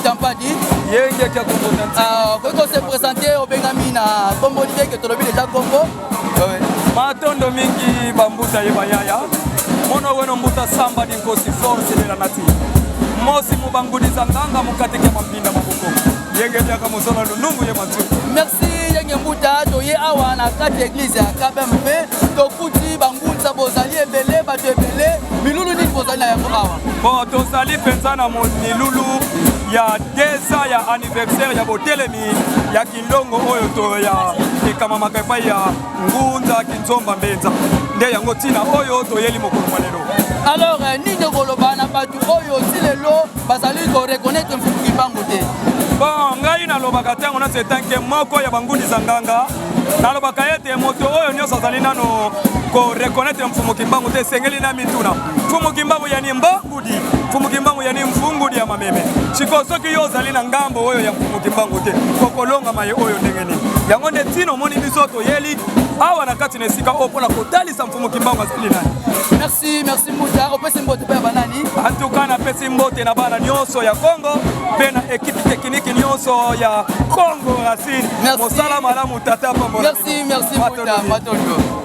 Champadi. Yenge kia Congo Quand on s'est présenté au Bengamina, comme on dit que tu l'as déjà Congo. Matondo mingi bambuta yebayaya. Mono weno mbuta samba dinkosi force de la nature. Mosi mubangudi zanganga mukateke mapinda mabuko. Yenge kia kamosona lunungu ye mantu. Merci Yenge Mbuta, toye awa na kati église ya KBMP. Tokuti bangulza bozali ebele, bato ebele. Milulu nini bozali na yango awa? Bon, tozali penza na milulu ya 2 ans ya anniversaire ya botelemi ya Kindongo oyo to ya ekama makepa ya Ngunza Kinzomba Mbenza. Nde yango tina oyo toyeli mokolo lelo. Alors, nini koloba na batu oyo si lelo bazali ko reconnaître Mfumu Kimbangu te? Bon, ngai nalobaka tango na setanke moko ya bangudi zanganga. Nalobaka ete moto oyo nyonso azali nano ko reconnaître Mfumu Kimbangu te sengeli na mituna. Mfumu Kimbangu yani mbangudi, Mfumu Kimbangu yani mfungudi ya mameme. Chiko soki yo ozali na ngambo oyo ya Mfumu Kimbangu te kokolonga maye oyo ndengeni. Yango nde tino moni biso toyeli awa na kati na esika opona kotalisa Mfumu Kimbangu azali nani. Merci Mbuta. Opesi mbote pe banani? En tout cas na pesi mbote na bana nyonso ya Congo, pe na équipe technique nyonso ya Congo Racine. Mosala malamu tata pambola. Merci Mbuta. Matondo.